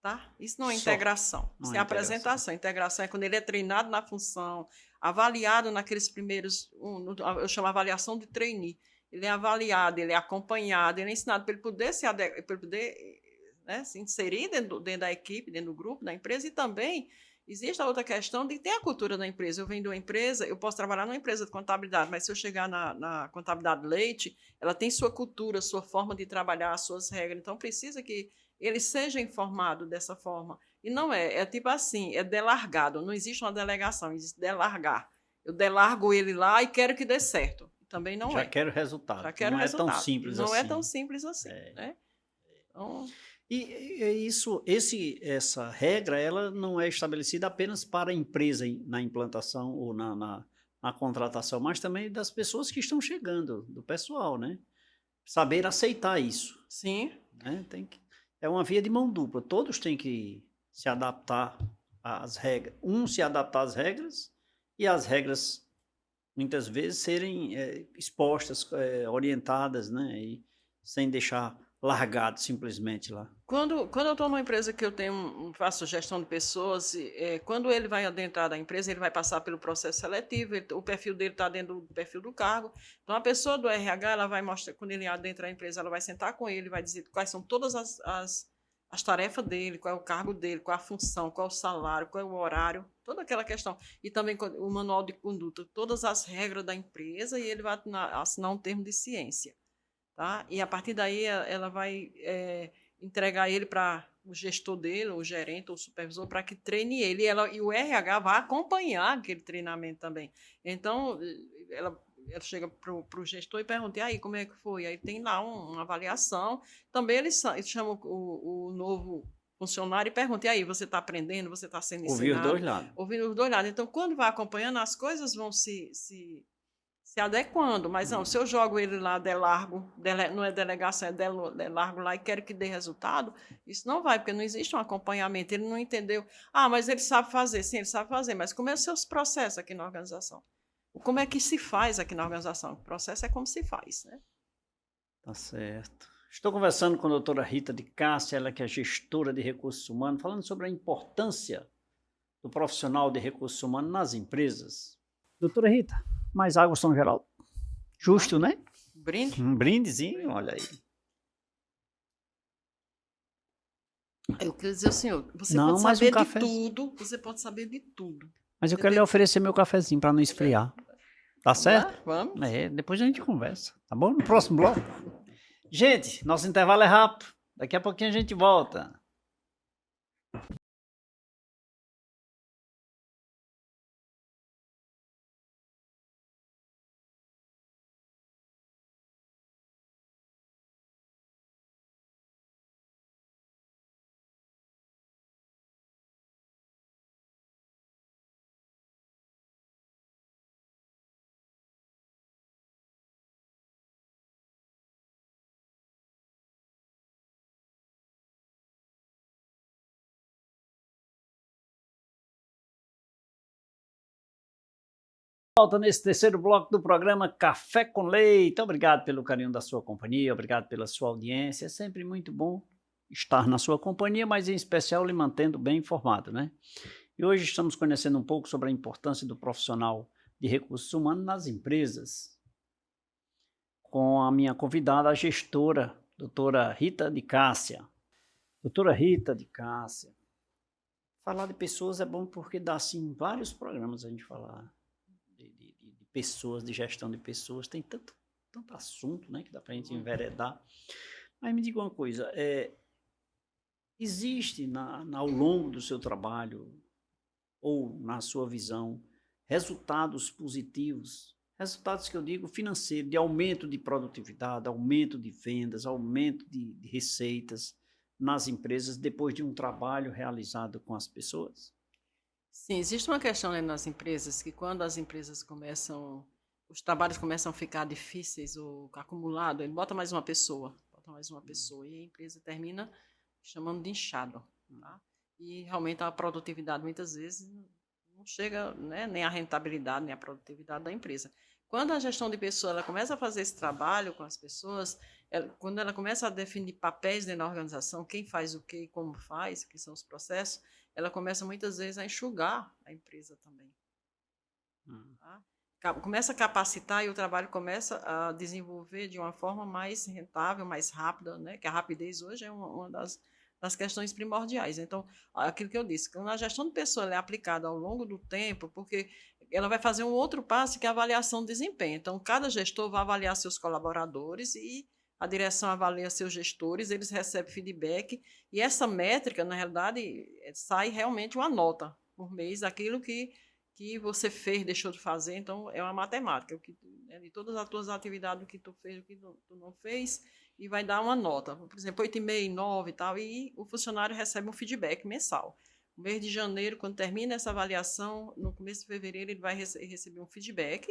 tá? Isso não é Só. integração, Não isso é é integração. apresentação. Integração é quando ele é treinado na função, avaliado naqueles primeiros, eu chamo avaliação de trainee. Ele é avaliado, ele é acompanhado, ele é ensinado para ele poder né, se inserir dentro da equipe, dentro do grupo, da empresa, e também existe a outra questão de ter a cultura da empresa. Eu venho de uma empresa, eu posso trabalhar numa empresa de contabilidade, mas se eu chegar na contabilidade leite, ela tem sua cultura, sua forma de trabalhar, suas regras, então precisa que ele seja informado dessa forma. E não é tipo assim, é delargado, não existe uma delegação, existe delargar. Eu delargo ele lá e quero que dê certo. Também não Já é. quero resultado. Já quero não resultado. É tão simples não assim. é tão simples assim. Né? Então, E essa regra, ela não é estabelecida apenas para a empresa na implantação ou na contratação, mas também das pessoas que estão chegando, do pessoal, né? Saber aceitar isso. sim. Né? É uma via de mão dupla. Todos têm que se adaptar às regras. Se adaptar às regras e as regras, muitas vezes, serem expostas, orientadas, né? E sem deixar largado simplesmente lá. Quando eu estou numa empresa que eu faço gestão de pessoas, quando ele vai adentrar da empresa, ele vai passar pelo processo seletivo, o perfil dele está dentro do perfil do cargo. Então, a pessoa do RH, ela vai mostrar, quando ele adentra a empresa, ela vai sentar com ele, vai dizer quais são todas as tarefas dele, qual é o cargo dele, qual é a função, qual é o salário, qual é o horário, toda aquela questão. E também o manual de conduta, todas as regras da empresa, e ele vai assinar um termo de ciência. Tá? E a partir daí ela vai entregar ele para o gestor dele, o gerente ou o supervisor, para que treine ele. E o RH vai acompanhar aquele treinamento também. Então, ela chega para o gestor e pergunta, e aí, como é que foi? Aí tem lá uma avaliação. Também ele chama o novo funcionário e pergunta, e aí, você está aprendendo? Você está sendo ensinado? Ouvir os dois lados. Ouvir os dois lados. Então, quando vai acompanhando, as coisas vão se adequando, mas não, se eu jogo ele lá, não é delegação, é delargo lá e quero que dê resultado, isso não vai, porque não existe um acompanhamento, ele não entendeu. Mas ele sabe fazer, sim, ele sabe fazer, mas como é os seus processos aqui na organização? Como é que se faz aqui na organização? O processo é como se faz, né? Tá certo. Estou conversando com a doutora Rita de Cássia, ela que é gestora de recursos humanos, falando sobre a importância do profissional de recursos humanos nas empresas. Doutora Rita, mais água, São Geraldo. Justo, né? Brinde. Um brindezinho, olha aí. Eu quero dizer, senhor, você Não, pode mais saber um café. de tudo, você pode saber de tudo. Mas eu quero lhe oferecer meu cafezinho para não esfriar. Tá certo? Vamos. Depois a gente conversa, tá bom? No próximo bloco. Gente, nosso intervalo é rápido. Daqui a pouquinho a gente volta. Volta nesse terceiro bloco do programa Café com Leite. Obrigado pelo carinho da sua companhia, obrigado pela sua audiência. É sempre muito bom estar na sua companhia, mas em especial lhe mantendo bem informado, né? E hoje estamos conhecendo um pouco sobre a importância do profissional de recursos humanos nas empresas, com a minha convidada, a gestora, doutora Rita de Cássia. Doutora Rita de Cássia, falar de pessoas é bom porque dá, assim, vários programas a gente falar. De pessoas, de gestão de pessoas, tem tanto assunto, né, que dá para a gente enveredar. Mas me diga uma coisa, existe ao longo do seu trabalho, ou na sua visão, resultados positivos, resultados que eu digo financeiros, de aumento de produtividade, aumento de vendas, aumento de receitas nas empresas depois de um trabalho realizado com as pessoas? Sim, existe uma questão, né, nas empresas, que quando as empresas os trabalhos começam a ficar difíceis ou acumulado, ele bota mais uma pessoa, e a empresa termina chamando de inchado. Tá? E realmente a produtividade muitas vezes não chega, né, nem a rentabilidade, nem a produtividade da empresa. Quando a gestão de pessoas ela começa a fazer esse trabalho com as pessoas, quando ela começa a definir papéis dentro da organização, quem faz o quê e como faz, que são os processos, ela começa muitas vezes a enxugar a empresa também. Tá? Começa a capacitar e o trabalho começa a desenvolver de uma forma mais rentável, mais rápida, né? Que a rapidez hoje é uma das questões primordiais. Então, aquilo que eu disse, quando a gestão de pessoas é aplicada ao longo do tempo, porque ela vai fazer um outro passo, que é a avaliação de desempenho. Então, cada gestor vai avaliar seus colaboradores e a direção avalia seus gestores, eles recebem feedback e essa métrica, na realidade, sai realmente uma nota por mês daquilo que você fez, deixou de fazer. Então, é uma matemática, de todas as tuas atividades, o que tu fez, o que tu não fez, e vai dar uma nota, por exemplo, 8,5, 9 e tal, e o funcionário recebe um feedback mensal. No mês de janeiro, quando termina essa avaliação, no começo de fevereiro, ele vai receber um feedback,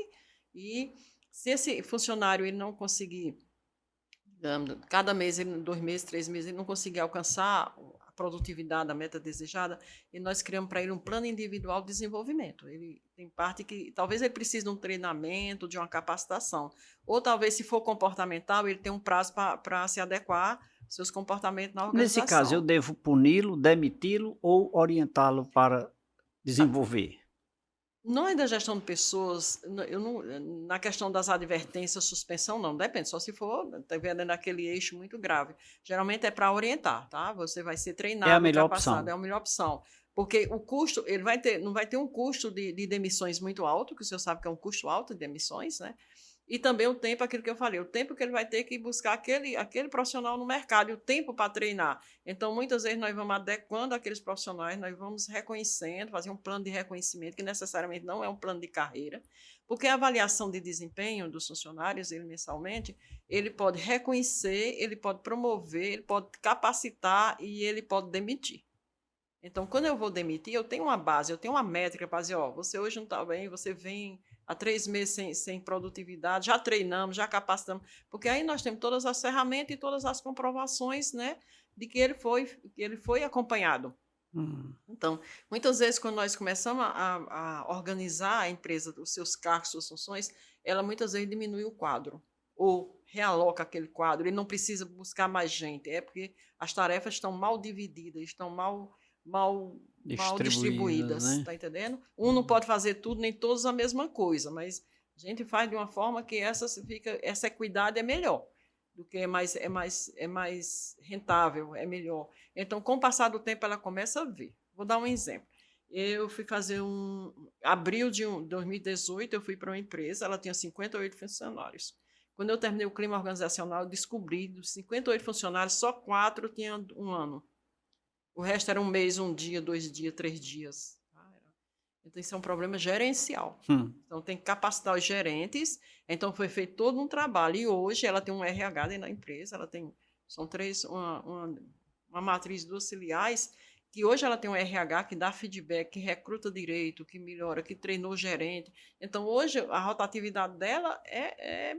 e se esse funcionário ele não conseguir, cada mês, 2 meses, 3 meses, ele não conseguir alcançar a produtividade, a meta desejada, e nós criamos para ele um plano individual de desenvolvimento. Ele tem parte que talvez ele precise de um treinamento, de uma capacitação, ou talvez, se for comportamental, ele tem um prazo para se adequar aos seus comportamentos na organização. Nesse caso, eu devo puni-lo, demiti-lo ou orientá-lo para desenvolver? Nós da gestão de pessoas, eu não, na questão das advertências, suspensão, não, depende, só se for naquele eixo muito grave. Geralmente é para orientar, tá? Você vai ser treinado, É a melhor capacitado, opção. é a melhor opção. Porque o custo, ele não vai ter um custo de demissões muito alto, que o senhor sabe que é um custo alto de demissões, né? E também o tempo, aquilo que eu falei, o tempo que ele vai ter que buscar aquele profissional no mercado, e o tempo para treinar. Então, muitas vezes, nós vamos adequando aqueles profissionais, nós vamos reconhecendo, fazer um plano de reconhecimento, que necessariamente não é um plano de carreira, porque a avaliação de desempenho dos funcionários, ele mensalmente, ele pode reconhecer, ele pode promover, ele pode capacitar e ele pode demitir. Então, quando eu vou demitir, eu tenho uma base, eu tenho uma métrica para dizer, você hoje não está bem, você vem há 3 meses sem produtividade, já treinamos, já capacitamos, porque aí nós temos todas as ferramentas e todas as comprovações, né, de que ele foi acompanhado. Então, muitas vezes, quando nós começamos a organizar a empresa, os seus cargos, suas funções, ela muitas vezes diminui o quadro, ou realoca aquele quadro, ele não precisa buscar mais gente, é porque as tarefas estão mal divididas, estão mal distribuídas, né? tá entendendo? Um não pode fazer tudo, nem todos a mesma coisa, mas a gente faz de uma forma que essa equidade é melhor, do que é mais rentável, é melhor. Então, com o passar do tempo, ela começa a ver. Vou dar um exemplo. Eu fui fazer abril de 2018, eu fui para uma empresa, ela tinha 58 funcionários. Quando eu terminei o clima organizacional, eu descobri, dos 58 funcionários, só 4 tinham 1 ano. O resto era 1 mês, 1 dia, 2 dias, 3 dias. Então, isso é um problema gerencial. Então, tem que capacitar os gerentes. Então, foi feito todo um trabalho. E hoje, ela tem um RH dentro da empresa. São 3, uma matriz de 2 filiais, que hoje ela tem um RH que dá feedback, que recruta direito, que melhora, que treinou o gerente. Então, hoje, a rotatividade dela é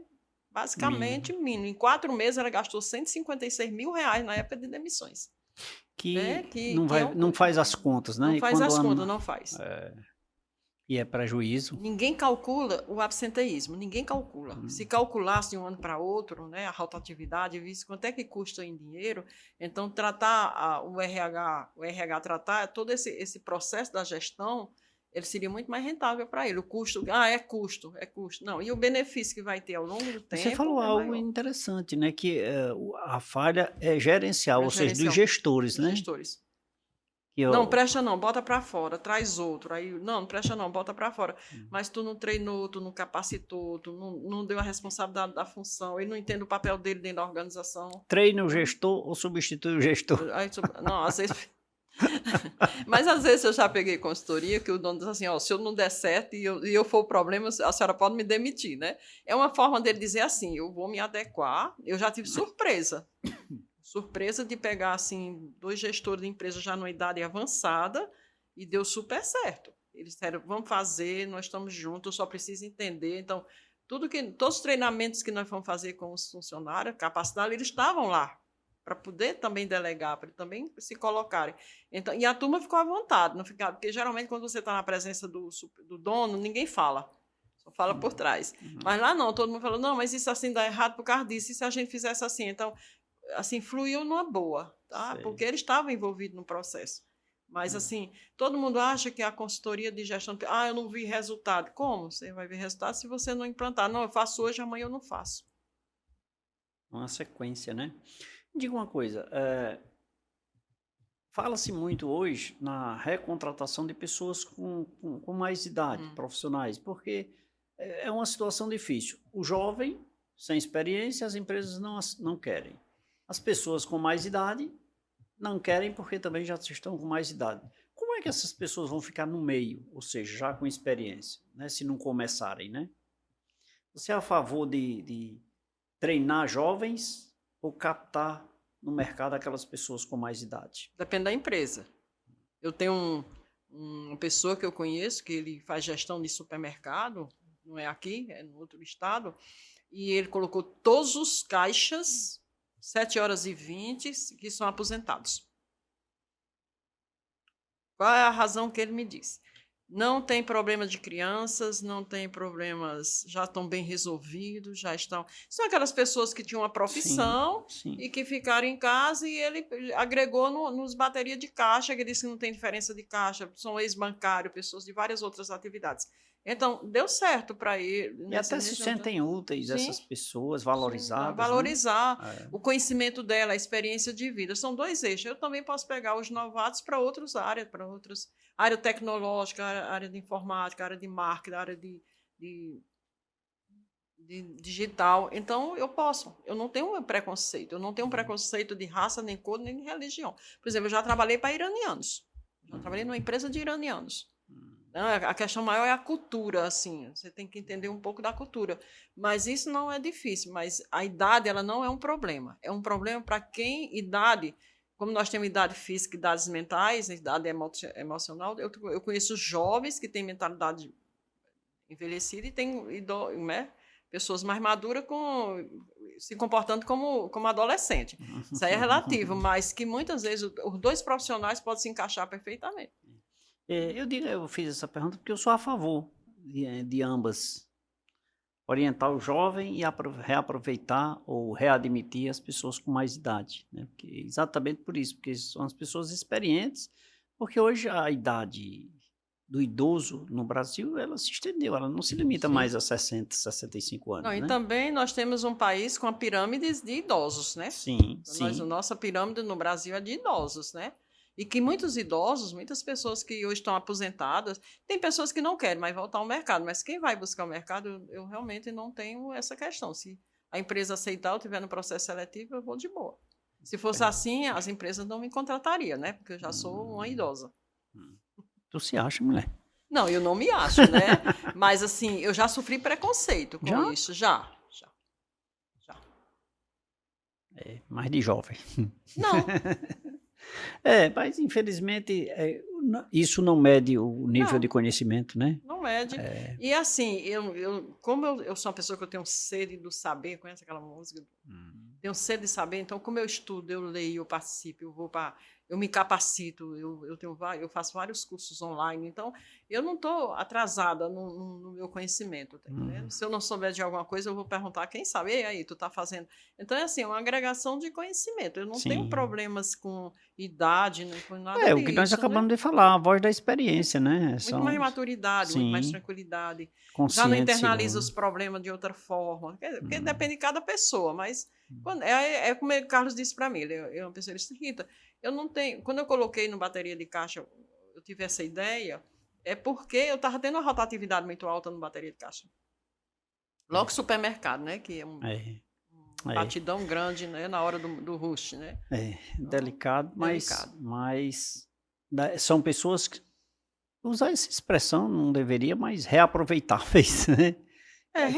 basicamente mínima. Em 4 meses, ela gastou R$156 mil na época de demissões. Não faz as contas, né? Não faz as contas, não faz. E é prejuízo. Ninguém calcula o absenteísmo, ninguém calcula. Se calculasse de um ano para outro, né, a rotatividade, visto quanto é que custa em dinheiro, então tratar o RH tratar todo esse processo da gestão, ele seria muito mais rentável para ele. O custo, é custo. Não, e o benefício que vai ter ao longo do tempo. Você falou algo interessante, né? Que a falha é gerencial, ou seja, dos gestores, né? Gestores. Não presta não, bota para fora, traz outro. Aí, não presta não, bota para fora. Mas tu não treinou, tu não capacitou, tu não deu a responsabilidade da função, ele não entende o papel dele dentro da organização. Treina o gestor ou substitui o gestor? Não, às vezes... Mas às vezes eu já peguei consultoria que o dono diz assim, se eu não der certo e eu for o problema, a senhora pode me demitir, né? É uma forma dele dizer assim, eu vou me adequar. Eu já tive surpresa de pegar assim 2 gestores de empresa já numa idade avançada e deu super certo. Eles disseram, vamos fazer, nós estamos juntos, eu só preciso entender. Então, todos os treinamentos que nós vamos fazer com os funcionários, capacidade, eles estavam lá. para poder também delegar, para também se colocarem. Então, e a turma ficou à vontade, não ficava, porque geralmente quando você está na presença do dono, ninguém fala, só fala por trás. Mas lá não, todo mundo falou, não, mas isso assim dá errado por causa disso, e se a gente fizesse assim? Então, assim, fluiu numa boa, tá? Sei. Porque ele estava envolvido no processo. Mas, assim, todo mundo acha que a consultoria de gestão... eu não vi resultado. Como? Você vai ver resultado se você não implantar. Não, eu faço hoje, amanhã eu não faço. Uma sequência, né? Diga uma coisa, fala-se muito hoje na recontratação de pessoas com mais idade, profissionais, porque é uma situação difícil. O jovem, sem experiência, as empresas não querem. As pessoas com mais idade não querem porque também já estão com mais idade. Como é que essas pessoas vão ficar no meio, ou seja, já com experiência, né, se não começarem, né? Você é a favor de treinar jovens ou captar no mercado aquelas pessoas com mais idade? Depende da empresa. Eu tenho uma pessoa que eu conheço, que ele faz gestão de supermercado, não é aqui, é no outro estado, e ele colocou todos os caixas, 7h20, que são aposentados. Qual é a razão que ele me disse? Não tem problema de crianças, não tem problemas, já estão bem resolvidos, já estão... São aquelas pessoas que tinham uma profissão Sim. e que ficaram em casa e ele agregou nos baterias de caixa, que ele disse que não tem diferença de caixa, são ex-bancários, pessoas de várias outras atividades. Então, deu certo para ele. E até se sentem úteis essas pessoas, valorizadas. Valorizar né? o conhecimento dela, a experiência de vida. São dois eixos. Eu também posso pegar os novatos para outras áreas, para outras... área tecnológica, área de informática, área de marketing, área de digital. Então, eu posso. Eu não tenho preconceito. Eu não tenho preconceito de raça, nem cor, nem de religião. Por exemplo, eu já trabalhei para iranianos. Já trabalhei numa empresa de iranianos. A questão maior é a cultura, assim. Você tem que entender um pouco da cultura. Mas isso não é difícil. Mas a idade, ela não é um problema. É um problema para quem idade... Como nós temos idade física, idades mentais, idade emocional, eu conheço jovens que têm mentalidade envelhecida e tem né, pessoas mais maduras se comportando como adolescente. Isso aí é relativo, mas que muitas vezes os dois profissionais podem se encaixar perfeitamente. Eu fiz essa pergunta porque eu sou a favor de ambas. Orientar o jovem e reaproveitar ou readmitir as pessoas com mais idade, né? Exatamente por isso, porque são as pessoas experientes, porque hoje a idade do idoso no Brasil, ela se estendeu, ela não se limita mais a 60, 65 anos, E né? também nós temos um país com a pirâmide de idosos, né? Sim. A nossa pirâmide no Brasil é de idosos, né? E que muitos idosos, muitas pessoas que hoje estão aposentadas, tem pessoas que não querem mais voltar ao mercado, mas quem vai buscar o mercado, eu realmente não tenho essa questão. Se a empresa aceitar, eu estiver no processo seletivo, eu vou de boa. Se fosse assim, as empresas não me contratariam, né? Porque eu já sou uma idosa. Tu se acha, mulher? Não, eu não me acho, né? Mas assim, eu já sofri preconceito com isso, já. Mais de jovem. Não. Mas infelizmente isso não mede o nível de conhecimento, né? Não mede. E assim, como eu sou uma pessoa que eu tenho sede do saber, conhece aquela música? Tenho sede de saber, então como eu estudo, eu leio, eu participo, eu me capacito, eu faço vários cursos online, então eu não estou atrasada no meu conhecimento. Tá entendendo? Se eu não souber de alguma coisa, eu vou perguntar quem sabe, e aí, tu está fazendo? Então é assim, uma agregação de conhecimento. Eu não tenho problemas com idade, nem com nada disso. O que nós acabamos de falar, a voz da experiência, né? Muito mais maturidade, muito mais tranquilidade. Já não internaliza os problemas de outra forma, porque depende de cada pessoa, mas como o Carlos disse para mim, ele é uma pessoa, ele disse, Rita, eu não tenho... Quando eu coloquei no bateria de caixa, eu tive essa ideia, é porque eu estava tendo uma rotatividade muito alta no bateria de caixa. Logo supermercado, né? Que é um batidão grande, né? Na hora do rush, né? Delicado, mas são pessoas que... Usar essa expressão não deveria, mas reaproveitáveis, né?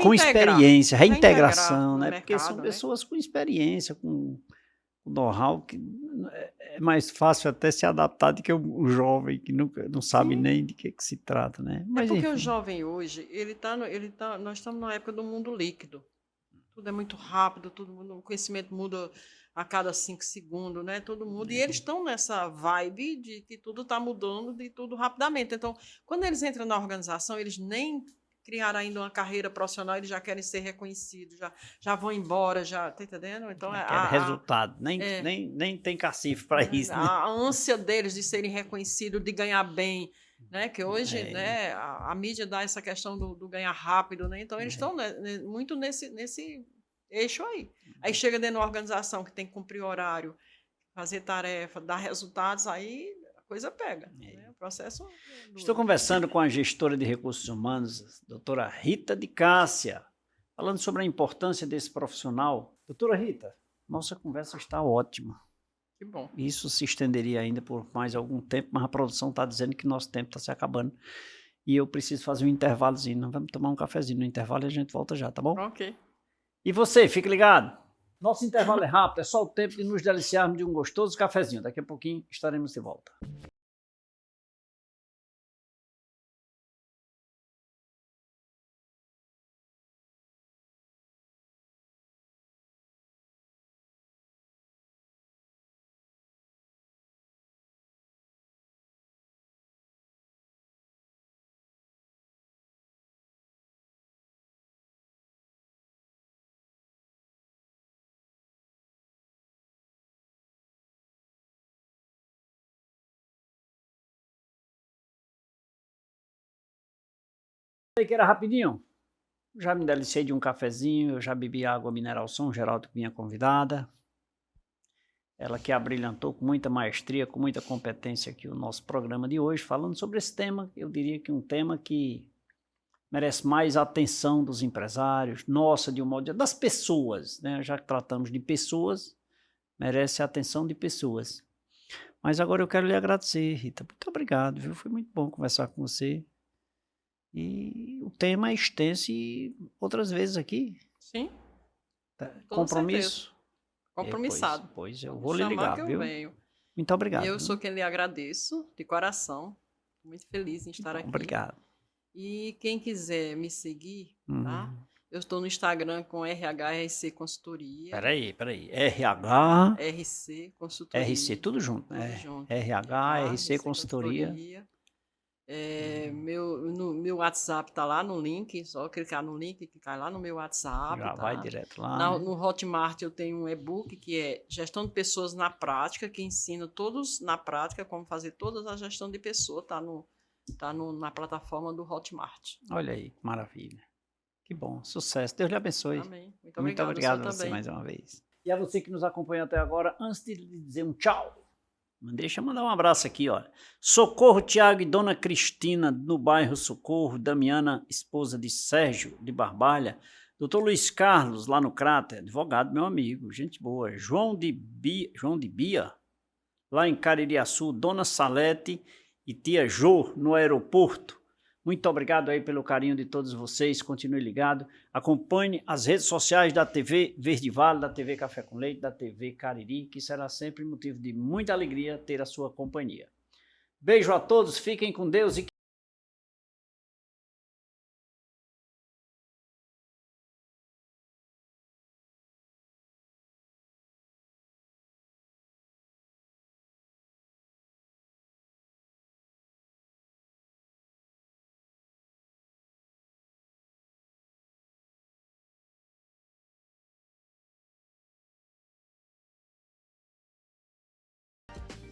Com experiência, reintegração, né? Porque são pessoas com experiência, com know-how, que é mais fácil até se adaptar do que o jovem, que não sabe nem de que se trata, né? Mas porque o jovem hoje, nós estamos na época do mundo líquido. Tudo é muito rápido, o conhecimento muda a cada 5 segundos, né? Todo mundo. E eles estão nessa vibe de que tudo está mudando, de tudo rapidamente. Então, quando eles entram na organização, eles nem criaram ainda uma carreira profissional, eles já querem ser reconhecidos, já vão embora, já, tá entendendo? Então, Quer resultado, nem tem cacife para isso, né? a ânsia deles de serem reconhecidos, de ganhar bem, né? Que hoje, né, a mídia dá essa questão do ganhar rápido, né? Então, eles estão muito nesse eixo aí. Aí chega dentro de uma organização que tem que cumprir horário, fazer tarefa, dar resultados, aí a coisa pega. Né? O processo é duro. Estou conversando com a gestora de recursos humanos, doutora Rita de Cássia, falando sobre a importância desse profissional. Doutora Rita, nossa conversa está ótima. Que bom. Isso se estenderia ainda por mais algum tempo, mas a produção está dizendo que nosso tempo está se acabando. E eu preciso fazer um intervalozinho. Nós vamos tomar um cafezinho no intervalo e a gente volta já, tá bom? Ok. E você, fique ligado. Nosso intervalo é rápido, é só o tempo de nos deliciarmos de um gostoso cafezinho. Daqui a pouquinho estaremos de volta. Que era rapidinho. Já me deliciei de um cafezinho, eu já bebi água mineral São Geraldo, minha convidada. Ela que abrilhantou com muita maestria, com muita competência aqui o nosso programa de hoje, falando sobre esse tema, eu diria que um tema que merece mais atenção dos empresários, nossa, de um modo das pessoas, né? Já que tratamos de pessoas, merece a atenção de pessoas. Mas agora eu quero lhe agradecer, Rita. Muito obrigado, viu? Foi muito bom conversar com você. E o tema é extenso e outras vezes aqui. Sim. Compromisso. Compromissado. Pois eu vou lhe ligar, viu? Venho. Muito obrigado. Eu sou quem lhe agradeço, de coração. Muito feliz em estar aqui. Obrigado. E quem quiser me seguir, tá? Eu estou no Instagram com RHRC Consultoria. Peraí. RH... RC Consultoria. RC, tudo junto, né? RHRC Consultoria. Meu WhatsApp tá lá no link, só clicar no link que cai lá no meu WhatsApp. Já tá? vai direto lá. No Hotmart eu tenho um e-book que é Gestão de Pessoas na Prática, que ensina todos na prática como fazer toda a gestão de pessoa, na plataforma do Hotmart. Olha aí, que maravilha. Que bom, sucesso. Deus lhe abençoe. Amém. Muito obrigado a você mais uma vez. E a você que nos acompanhou até agora, antes de lhe dizer um tchau, deixa eu mandar um abraço aqui, ó. Socorro Tiago e Dona Cristina, no bairro Socorro, Damiana, esposa de Sérgio de Barbalha, Dr. Luiz Carlos, lá no Cráter, advogado, meu amigo, gente boa, João de Bia, lá em Caririaçu, Dona Salete e tia Jô, no aeroporto. Muito obrigado aí pelo carinho de todos vocês, continue ligado, acompanhe as redes sociais da TV Verde Vale, da TV Café com Leite, da TV Cariri, que será sempre motivo de muita alegria ter a sua companhia. Beijo a todos, fiquem com Deus e